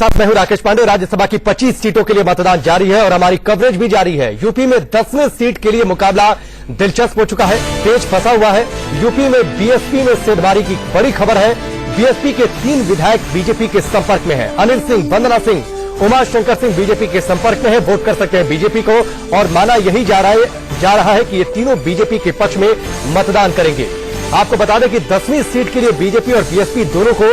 साथ मैं हूं राकेश पांडे। राज्यसभा की 25 सीटों के लिए मतदान जारी है और हमारी कवरेज भी जारी है। यूपी में 10वीं सीट के लिए मुकाबला दिलचस्प हो चुका है, तेज फंसा हुआ है। यूपी में बीएसपी में सेंधमारी की बड़ी खबर है। बीएसपी के 3 विधायक बीजेपी के संपर्क में हैं। अनिल सिंह, वंदना सिंह, उमा शंकर सिंह बीजेपी के संपर्क में है, वोट कर सकते हैं बीजेपी को। और माना यही जा रहा है कि ये तीनों बीजेपी के पक्ष में मतदान करेंगे। आपको बता दें कि 10वीं सीट के लिए बीजेपी और बीएसपी दोनों को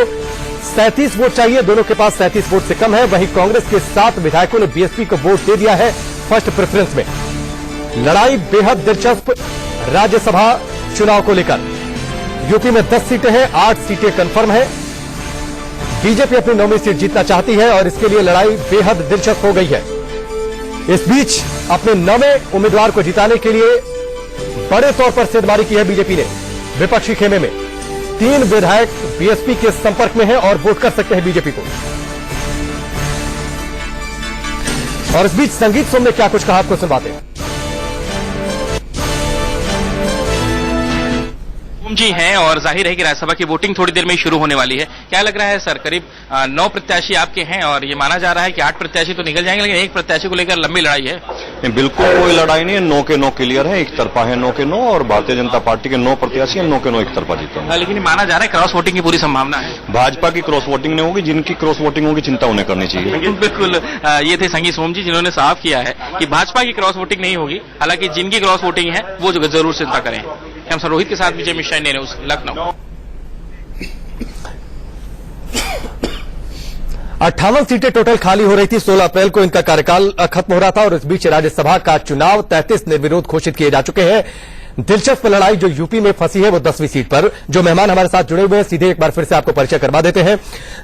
37 वोट चाहिए। दोनों के पास 37 वोट से कम है। वहीं कांग्रेस के 7 विधायकों ने बीएसपी को वोट दे दिया है फर्स्ट प्रेफरेंस में। लड़ाई बेहद दिलचस्प राज्यसभा चुनाव को लेकर। यूपी में 10 सीटें हैं, 8 सीटें कंफर्म है। बीजेपी अपनी 9वीं सीट जीतना चाहती है और इसके लिए लड़ाई बेहद दिलचस्प हो गई है। इस बीच अपने 9वें उम्मीदवार को जिताने के लिए बड़े तौर पर सेंधमारी की है बीजेपी ने। विपक्षी खेमे में 3 विधायक बीएसपी के संपर्क में हैं और वोट कर सकते हैं बीजेपी को। और इस बीच संगीत सोम ने क्या कुछ कहा, आपको सुनवाते हैं। जी हैं और जाहिर है कि राज्यसभा की वोटिंग थोड़ी देर में शुरू होने वाली है। क्या लग रहा है सर, करीब 9 प्रत्याशी आपके हैं और ये माना जा रहा है कि 8 प्रत्याशी तो निकल जाएंगे, लेकिन एक प्रत्याशी को लेकर लंबी लड़ाई है। बिल्कुल कोई लड़ाई नहीं है, 9 के 9 क्लियर है, एक तरफा है 9 के 9 और भारतीय जनता पार्टी के 9 प्रत्याशी है, 9 के 9 एक तरफा जीते। लेकिन माना जा रहा है क्रॉस वोटिंग की पूरी संभावना है। भाजपा की क्रॉस वोटिंग नहीं होगी, जिनकी क्रॉस वोटिंग होगी चिंता उन्हें करनी चाहिए। बिल्कुल ये थे संगीत सोम जी, जिन्होंने साफ किया है कि भाजपा की क्रॉस वोटिंग नहीं होगी। हालांकि जिनकी क्रॉस वोटिंग है वो जरूर चिंता करें। हम सर रोहित के साथ विजय मिश्रा, इंडिया न्यूज, लखनऊ। 58 सीटें टोटल खाली हो रही थी। 16 अप्रैल को इनका कार्यकाल खत्म हो रहा था और इस बीच राज्यसभा का चुनाव 33 निर्विरोध घोषित किए जा चुके हैं। दिलचस्प लड़ाई जो यूपी में फंसी है वो 10वीं सीट पर। जो मेहमान हमारे साथ जुड़े हुए हैं, सीधे एक बार फिर से आपको परिचय करवा देते हैं।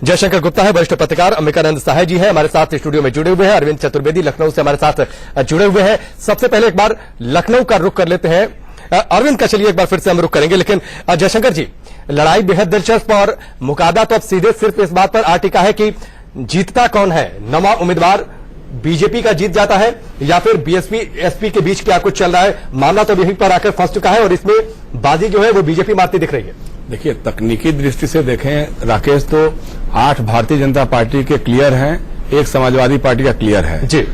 जयशंकर गुप्ता है, वरिष्ठ पत्रकार। अंबिकानंद सहाय जी है हमारे साथ स्टूडियो में जुड़े हुए हैं। अरविंद चतुर्वेदी लखनऊ से हमारे साथ जुड़े हुए हैं। सबसे पहले एक बार लखनऊ का रुख कर लेते हैं। अरविंद का चलिए एक बार फिर से हम रुख करेंगे, लेकिन जयशंकर जी, लड़ाई बेहद दिलचस्प और मुकाबला तो अब सीधे सिर्फ इस बात पर आ टिका है कि जीतता कौन है। 9वां उम्मीदवार बीजेपी का जीत जाता है या फिर बीएसपी एसपी के बीच क्या कुछ चल रहा है। मामला तो यहीं पर आकर फंस चुका है और इसमें बाजी जो है वो बीजेपी मारती दिख रही है। देखिए, तकनीकी दृष्टि से देखें राकेश, तो 8 भारतीय जनता पार्टी के क्लियर हैं, 1 समाजवादी पार्टी का क्लियर है जी।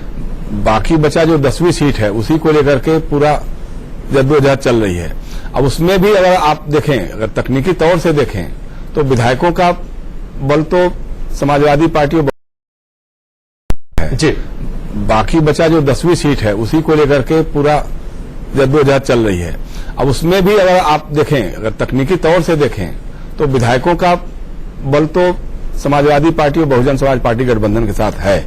बाकी बचा जो 10वीं सीट है उसी को लेकर के पूरा जद्दोजहद चल रही है। अब उसमें भी अगर आप देखें, अगर तकनीकी तौर से देखें तो विधायकों का बल तो समाजवादी पार्टी है जी। बाकी बचा जो 10वीं सीट है उसी को लेकर के पूरा जद्दोजहद चल रही है। अब उसमें भी अगर आप देखें, अगर तकनीकी तौर से देखें तो विधायकों का बल तो समाजवादी पार्टी और बहुजन समाज पार्टी गठबंधन के साथ है,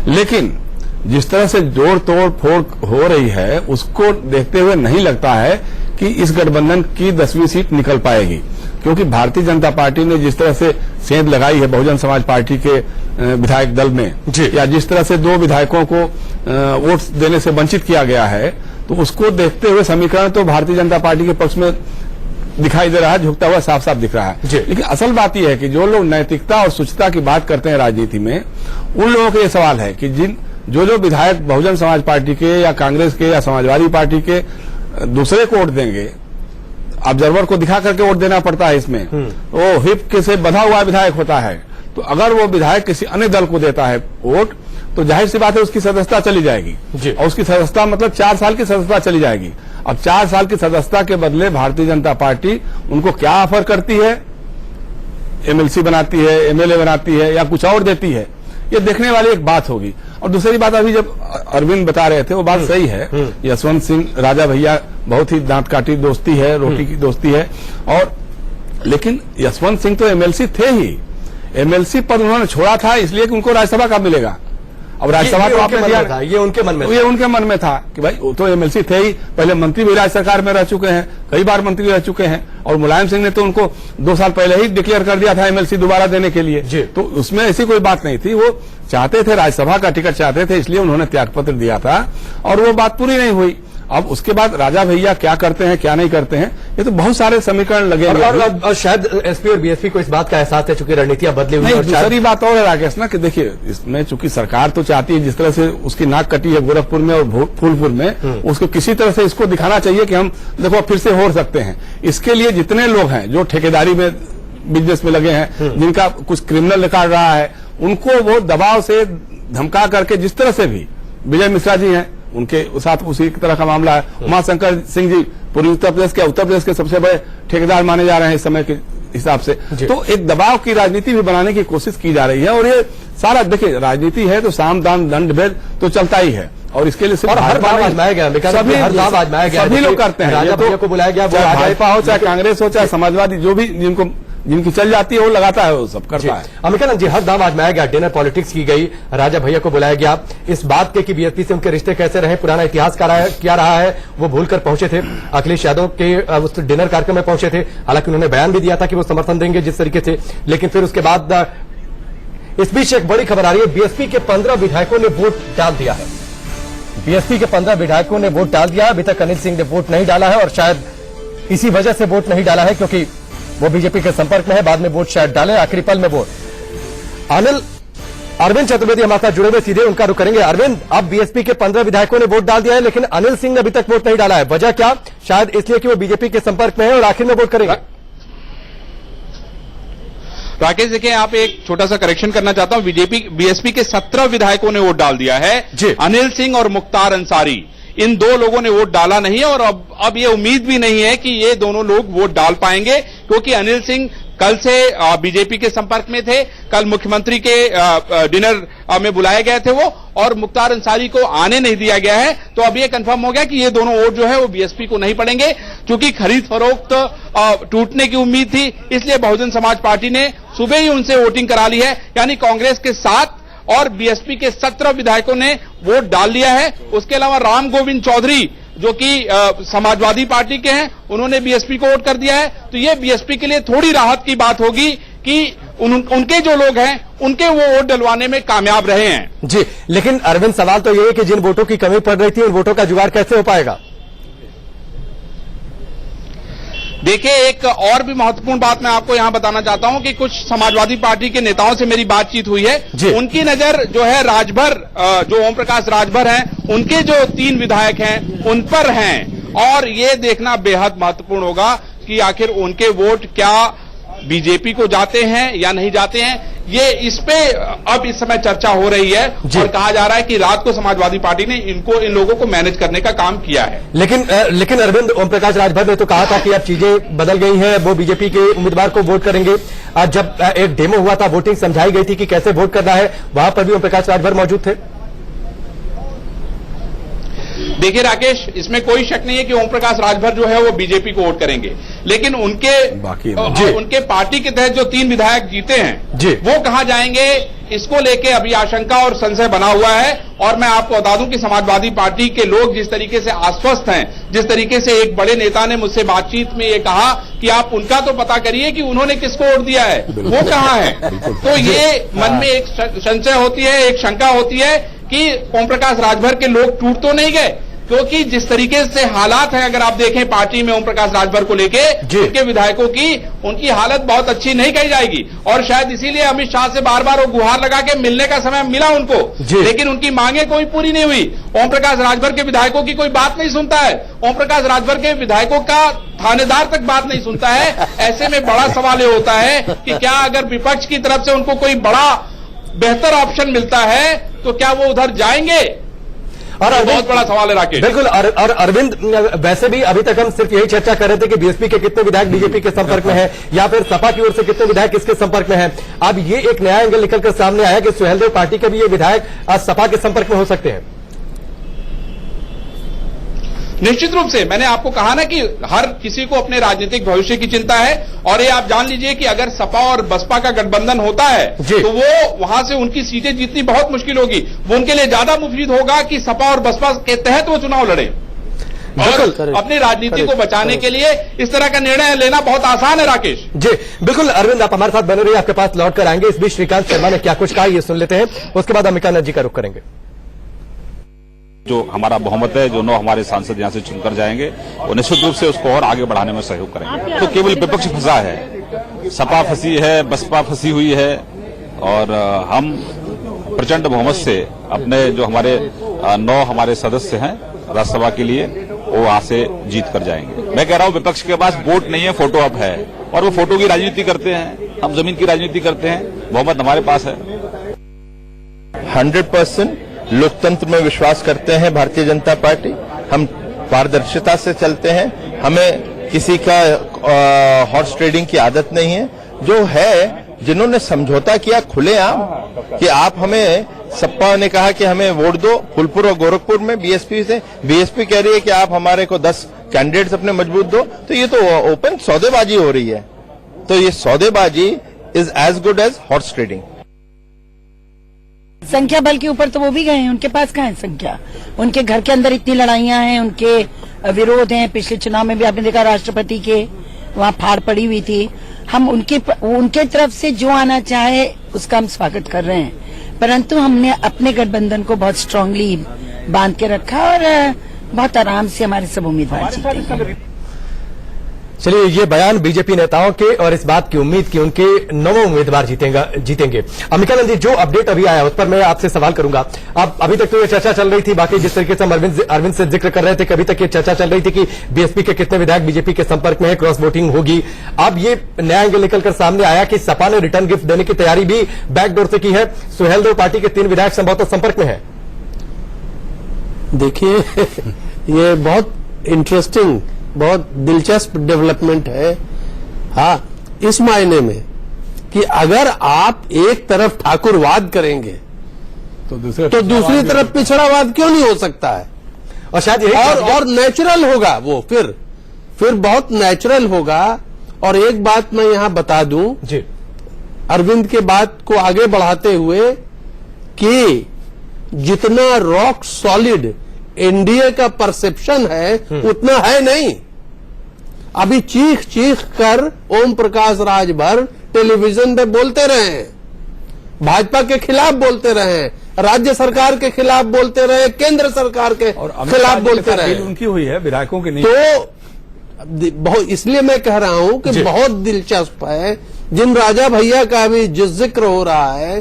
लेकिन जिस तरह से जोड़ तोड़ फोड़ हो रही है उसको देखते हुए नहीं लगता है कि इस गठबंधन की 10वीं सीट निकल पाएगी, क्योंकि भारतीय जनता पार्टी ने जिस तरह से सेंध लगाई है बहुजन समाज पार्टी के विधायक दल में, या जिस तरह से 2 विधायकों को वोट देने से वंचित किया गया है, तो उसको देखते हुए समीकरण तो भारतीय जनता पार्टी के पक्ष में दिखाई दे रहा है, झुकता हुआ साफ साफ दिख रहा है। लेकिन असल बात यह है कि जो लोग नैतिकता और शुचिता की बात करते हैं राजनीति में, उन लोगों का यह सवाल है कि जो विधायक बहुजन समाज पार्टी के या कांग्रेस के या समाजवादी पार्टी के दूसरे को वोट देंगे, ऑब्जर्वर को दिखा करके वोट देना पड़ता है इसमें, वो हिप के से बंधा हुआ विधायक होता है, तो अगर वो विधायक किसी अन्य दल को देता है वोट तो जाहिर सी बात है उसकी सदस्यता चली जाएगी और उसकी सदस्यता मतलब 4 साल की सदस्यता चली जाएगी। अब 4 साल की सदस्यता के बदले भारतीय जनता पार्टी उनको क्या ऑफर करती है, एमएलसी बनाती है, एमएलए बनाती है या कुछ और देती है, ये देखने वाली एक बात होगी। और दूसरी बात, अभी जब अरविंद बता रहे थे वो बात सही है, यशवंत सिंह राजा भैया बहुत ही दांत काटी दोस्ती है, रोटी की दोस्ती है। और लेकिन यशवंत सिंह तो एमएलसी थे ही, एमएलसी पद उन्होंने छोड़ा था इसलिए कि उनको राज्यसभा कब मिलेगा। अब राज्यसभा तो आपने दिया था, ये उनके मन में था कि भाई वो तो एमएलसी थे ही, पहले मंत्री भी राज्य सरकार में रह चुके हैं, कई बार मंत्री रह चुके हैं, और मुलायम सिंह ने तो उनको 2 साल पहले ही डिक्लेयर कर दिया था एमएलसी दोबारा देने के लिए, तो उसमें ऐसी कोई बात नहीं थी। वो चाहते थे, राज्यसभा का टिकट चाहते थे, इसलिए उन्होंने त्यागपत्र दिया था और वो बात पूरी नहीं हुई। अब उसके बाद राजा भैया क्या करते हैं क्या नहीं करते हैं, ये तो बहुत सारे समीकरण लगे और शायद एसपी और बीएसपी को इस बात का एहसास है, चूंकि रणनीतियां बदली हुई। दूसरी बात और है राकेश ना कि देखिए, इसमें चूंकि सरकार तो चाहती है जिस तरह से उसकी नाक कटी है गोरखपुर में और फूलपुर में, उसको किसी तरह से इसको दिखाना चाहिए कि हम देखो फिर से हो सकते हैं। इसके लिए जितने लोग हैं जो ठेकेदारी में बिजनेस में लगे हैं, जिनका कुछ क्रिमिनल रिकॉर्ड रहा है, उनको वो दबाव से धमका करके जिस तरह से भी, विजय मिश्रा जी हैं उनके साथ उसी तरह का मामला है, उमाशंकर सिंह जी पूर्वी उत्तर प्रदेश के सबसे बड़े ठेकेदार माने जा रहे हैं इस समय के हिसाब से। तो एक दबाव की राजनीति भी बनाने की कोशिश की जा रही है, और ये सारा देखिए राजनीति है तो साम दाम दंड भेद तो चलता ही है, और इसके लिए और हर दाव आजमाया गया, सभी लोग करते हैं। राजा भैया को बुलाया गया, चाहे भाजपा हो, चाहे कांग्रेस हो, चाहे समाजवादी, जो भी जिनकी चल जाती है वो लगाता है, वो सब करता है। अमिकानंद जी, हर दाव आजमाया गया, डिनर पॉलिटिक्स की गई, राजा भैया को बुलाया गया, इस बात के कि बीएसपी से उनके रिश्ते कैसे रहे, पुराना इतिहास क्या रहा है, वो भूलकर पहुंचे थे। अखिलेश यादव के उस डिनर कार्यक्रम में पहुंचे थे, हालांकि उन्होंने बयान भी दिया था कि वो समर्थन देंगे जिस तरीके से, लेकिन फिर उसके बाद इस बीच एक बड़ी खबर आ रही है, बीएसपी के 15 विधायकों ने वोट डाल दिया है। बीएसपी के 15 विधायकों ने वोट डाल दिया। अभी तक अनिल सिंह ने वोट नहीं डाला है, और शायद इसी वजह से वोट नहीं डाला है क्योंकि वो बीजेपी के संपर्क में है, बाद में वोट शायद डाले, आखिरी पल में वोट। अरविंद चतुर्वेदी हमारे साथ जुड़े हुए, सीधे उनका रुख करेंगे। अरविंद, अब बीएसपी के 15 विधायकों ने वोट डाल दिया है, लेकिन अनिल सिंह ने अभी तक वोट नहीं डाला है, वजह क्या? शायद इसलिए कि वो बीजेपी के संपर्क में है और आखिर में वोट करेंगे। राकेश, देखिए यहाँ पे एक छोटा सा करेक्शन करना चाहता हूँ। बीएसपी के 17 विधायकों ने वोट डाल दिया है, अनिल सिंह और मुख्तार अंसारी, इन दो लोगों ने वोट डाला नहीं है, और अब ये उम्मीद भी नहीं है कि ये दोनों लोग वोट डाल पाएंगे, क्योंकि अनिल सिंह कल से बीजेपी के संपर्क में थे, कल मुख्यमंत्री के डिनर में बुलाए गए थे वो, और मुख्तार अंसारी को आने नहीं दिया गया है। तो अब ये कंफर्म हो गया कि ये दोनों वोट जो है वो बीएसपी को नहीं पड़ेंगे, क्योंकि खरीद फरोख्त टूटने की उम्मीद थी, इसलिए बहुजन समाज पार्टी ने सुबह ही उनसे वोटिंग करा ली है। यानी कांग्रेस के 7 और बीएसपी के 17 विधायकों ने वोट डाल दिया है। उसके अलावा राम गोविंद चौधरी, जो कि समाजवादी पार्टी के हैं, उन्होंने बीएसपी को वोट कर दिया है। तो ये बीएसपी के लिए थोड़ी राहत की बात होगी कि उनके जो लोग हैं उनके वो वोट डलवाने में कामयाब रहे हैं। जी, लेकिन अरविंद, सवाल तो ये है कि जिन वोटों की कमी पड़ रही थी, उन वोटों का जुगाड़ कैसे हो पाएगा? देखिए, एक और भी महत्वपूर्ण बात मैं आपको यहां बताना चाहता हूं कि कुछ समाजवादी पार्टी के नेताओं से मेरी बातचीत हुई है। उनकी नजर जो है राजभर, जो ओम प्रकाश राजभर हैं, उनके जो 3 विधायक हैं उन पर हैं, और ये देखना बेहद महत्वपूर्ण होगा कि आखिर उनके वोट क्या बीजेपी को जाते हैं या नहीं जाते हैं। ये इस पे अब इस समय चर्चा हो रही है, और कहा जा रहा है कि रात को समाजवादी पार्टी ने इन लोगों को मैनेज करने का काम किया है। लेकिन अरविंद, ओम प्रकाश राजभर ने तो कहा था कि अब चीजें बदल गई हैं, वो बीजेपी के उम्मीदवार को वोट करेंगे। आज जब एक डेमो हुआ था, वोटिंग समझाई गई थी कि कैसे वोट करना है, वहां पर भी ओम प्रकाश राजभर मौजूद थे। देखिए राकेश, इसमें कोई शक नहीं है कि ओम प्रकाश राजभर जो है वो बीजेपी को वोट करेंगे, लेकिन उनके पार्टी के तहत जो 3 विधायक जीते हैं वो कहां जाएंगे, इसको लेके अभी आशंका और संशय बना हुआ है। और मैं आपको बता दूं कि समाजवादी पार्टी के लोग जिस तरीके से आश्वस्त हैं, जिस तरीके से एक बड़े नेता ने मुझसे बातचीत में ये कहा कि आप उनका तो पता करिए कि उन्होंने किसको वोट दिया है, वो कहां है। तो ये मन में एक संशय होती है, एक शंका होती है कि ओम प्रकाश राजभर के लोग टूट तो नहीं गए, क्योंकि जिस तरीके से हालात हैं, अगर आप देखें पार्टी में ओम प्रकाश राजभर को लेके उनके विधायकों की, उनकी हालत बहुत अच्छी नहीं कही जाएगी। और शायद इसीलिए अमित शाह से बार बार वो गुहार लगा के मिलने का समय मिला उनको, लेकिन उनकी मांगे कोई पूरी नहीं हुई। ओम प्रकाश राजभर के विधायकों की कोई बात नहीं सुनता है, ओम प्रकाश राजभर के विधायकों का थानेदार तक बात नहीं सुनता है। ऐसे में बड़ा सवाल ये होता है कि क्या अगर विपक्ष की तरफ से उनको कोई बड़ा बेहतर ऑप्शन मिलता है तो क्या वो उधर जाएंगे? और बहुत बड़ा सवाल है राकेश। बिल्कुल। और अरविंद, वैसे भी अभी तक हम सिर्फ यही चर्चा कर रहे थे कि बीएसपी के कितने विधायक बीजेपी के संपर्क में हैं, या फिर सपा की ओर से कितने विधायक इसके संपर्क में हैं। अब ये एक नया एंगल निकलकर सामने आया कि सुहेलदेव पार्टी के भी ये विधायक आज सपा के संपर्क में हो सकते हैं। निश्चित रूप से मैंने आपको कहा ना कि हर किसी को अपने राजनीतिक भविष्य की चिंता है, और ये आप जान लीजिए कि अगर सपा और बसपा का गठबंधन होता है तो वो वहां से उनकी सीटें जीतनी बहुत मुश्किल होगी। वो उनके लिए ज्यादा मुफीद होगा कि सपा और बसपा के तहत वो चुनाव लड़े, और अपनी राजनीति को बचाने के लिए इस तरह का निर्णय लेना बहुत आसान है। राकेश जी बिल्कुल। अरविंद, आप हमारे साथ बने रहिए, आपके पास लौट कर आएंगे। इस बीच श्रीकांत शर्मा ने क्या कुछ कहा ये सुन लेते हैं, उसके बाद अमिकानंद जी का रुख करेंगे। जो हमारा बहुमत है, जो 9 हमारे सांसद यहां से चुनकर जाएंगे, वो निश्चित रूप से उसको और आगे बढ़ाने में सहयोग करेंगे। तो केवल विपक्ष फंसा है, सपा फंसी है, बसपा फंसी हुई है, और हम प्रचंड बहुमत से अपने जो हमारे 9 हमारे सदस्य हैं राज्यसभा के लिए, वो वहां से जीत कर जाएंगे। मैं कह रहा हूं विपक्ष के पास वोट नहीं है, फोटो अब है, और वो फोटो की राजनीति करते हैं, हम जमीन की राजनीति करते हैं। बहुमत हमारे पास है, 100% लोकतंत्र में विश्वास करते हैं भारतीय जनता पार्टी। हम पारदर्शिता से चलते हैं, हमें किसी का हॉर्स ट्रेडिंग की आदत नहीं है। जो है, जिन्होंने समझौता किया खुलेआम कि आप हमें, सपा ने कहा कि हमें वोट दो फूलपुर और गोरखपुर में बीएसपी से, बीएसपी कह रही है कि आप हमारे को 10 कैंडिडेट्स अपने मजबूत दो, तो ये तो ओपन सौदेबाजी हो रही है। तो ये सौदेबाजी is as good as horse trading. संख्या बल के ऊपर तो वो भी गए हैं, उनके पास कहाँ है संख्या? उनके घर के अंदर इतनी लड़ाइयां हैं, उनके विरोध हैं। पिछले चुनाव में भी आपने देखा राष्ट्रपति के वहाँ फाड़ पड़ी हुई थी। हम उनके तरफ से जो आना चाहे उसका हम स्वागत कर रहे हैं, परंतु हमने अपने गठबंधन को बहुत स्ट्रांगली बांध के रखा और बहुत आराम से हमारे सब उम्मीदवार जीते। चलिए, ये बयान बीजेपी नेताओं के और इस बात की उम्मीद की उनके 9 उम्मीदवार जीतेंगे। अम्बिकानंद जी, जो अपडेट अभी आया उस पर मैं आपसे सवाल करूंगा। अब अभी तक तो ये चर्चा चल रही थी, बाकी जिस तरीके से हम अरविंद से जिक्र कर रहे थे, कभी तक ये चर्चा चल रही थी कि बीएसपी के कितने विधायक बीजेपी के संपर्क में है, क्रॉस वोटिंग होगी। अब ये नया एंगल निकलकर सामने आया कि सपा ने रिटर्न गिफ्ट देने की तैयारी भी बैकडोर से की है। सुहेलदेव पार्टी के 3 विधायक संभवतः संपर्क में है। देखिए, ये बहुत इंटरेस्टिंग, बहुत दिलचस्प डेवलपमेंट है। हाँ, इस मायने में कि अगर आप एक तरफ ठाकुरवाद करेंगे तो दूसरी तरफ पिछड़ावाद क्यों नहीं हो सकता है? और शायद और नेचुरल होगा वो, फिर बहुत नेचुरल होगा। और एक बात मैं यहां बता दूं जी, अरविंद के बात को आगे बढ़ाते हुए कि जितना रॉक सॉलिड एनडीए का परसेप्शन है उतना है नहीं। अभी चीख कर ओम प्रकाश राजभर टेलीविजन पे बोलते रहे हैं, भाजपा के खिलाफ बोलते रहे हैं, राज्य सरकार के खिलाफ बोलते रहे, केंद्र सरकार के खिलाफ बोलते रहे। उनकी हुई है, विधायकों की नहीं। तो इसलिए मैं कह रहा हूं कि बहुत दिलचस्प है। जिन राजा भैया का भी जिक्र हो रहा है,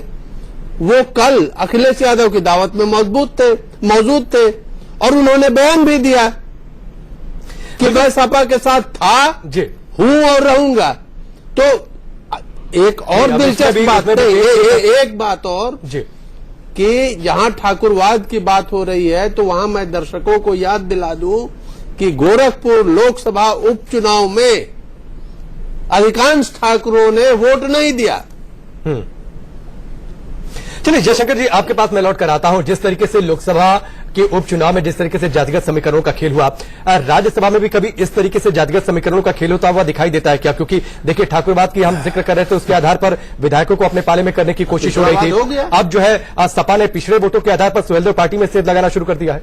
वो कल अखिलेश यादव की दावत में मौजूद थे और उन्होंने बयान भी दिया कि मैं सपा के साथ था, हूं और रहूंगा। तो एक और दिलचस्प बात है, एक बात और कि जहां ठाकुरवाद की बात हो रही है, तो वहां मैं दर्शकों को याद दिला दूं कि गोरखपुर लोकसभा उपचुनाव में अधिकांश ठाकुरों ने वोट नहीं दिया। चलिए जयशंकर जी, आपके पास मैं लौट कर आता हूं। जिस तरीके से लोकसभा के उपचुनाव में जिस तरीके से जातिगत समीकरणों का खेल हुआ, राज्यसभा में भी कभी इस तरीके से जातिगत समीकरणों का खेल होता हुआ दिखाई देता है क्या? क्योंकि देखिए, ठाकुरवाद की हम जिक्र कर रहे थे, उसके आधार पर विधायकों को अपने पाले में करने की कोशिश हो रही थी। अब जो है सपा ने पिछड़े वोटों के आधार पर सुहेलदेव पार्टी में सेध लगाना शुरू कर दिया है।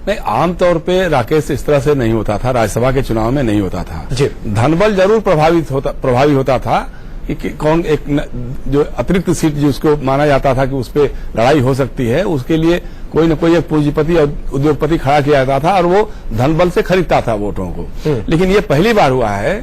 नहीं, आमतौर पे राकेश इस तरह से नहीं होता था, राज्यसभा के चुनाव में नहीं होता था। धनबल जरूर प्रभावी होता था कि कौन एक जो अतिरिक्त सीट जिसको माना जाता था कि उस पर लड़ाई हो सकती है, उसके लिए कोई न कोई एक पूंजीपति और उद्योगपति खड़ा किया जाता था और वो धनबल से खरीदता था वोटों को। लेकिन ये पहली बार हुआ है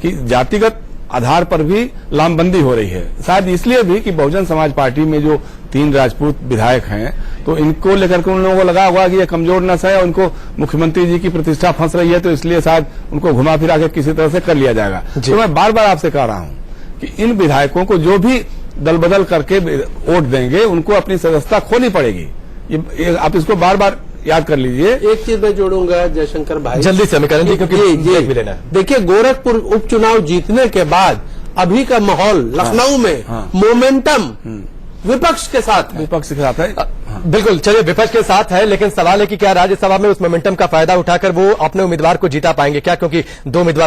कि जातिगत आधार पर भी लामबंदी हो रही है। शायद इसलिए भी कि बहुजन समाज पार्टी में जो 3 राजपूत विधायक हैं, तो इनको लेकर के उन लोगों को लगा हुआ कि ये कमजोर नस है और उनको मुख्यमंत्री जी की प्रतिष्ठा फंस रही है, तो इसलिए शायद उनको घुमा फिरा के किसी तरह से कर लिया जाएगा। तो मैं बार बार आपसे कह रहा हूं कि इन विधायकों को जो भी दल बदल करके वोट देंगे, उनको अपनी सदस्यता खोनी पड़ेगी। ये आप इसको बार बार याद कर लीजिए। एक चीज मैं जोड़ूंगा जयशंकर भाई, जल्दी से करें जी, क्योंकि भी लेना है। देखिए, गोरखपुर उपचुनाव जीतने के बाद अभी का माहौल लखनऊ में मोमेंटम विपक्ष के साथ है। बिल्कुल, चलिए विपक्ष के साथ है, लेकिन सवाल है कि क्या राज्यसभा में उस मोमेंटम का फायदा उठाकर वो अपने उम्मीदवार को जीता पाएंगे क्या? क्योंकि 2 उम्मीदवार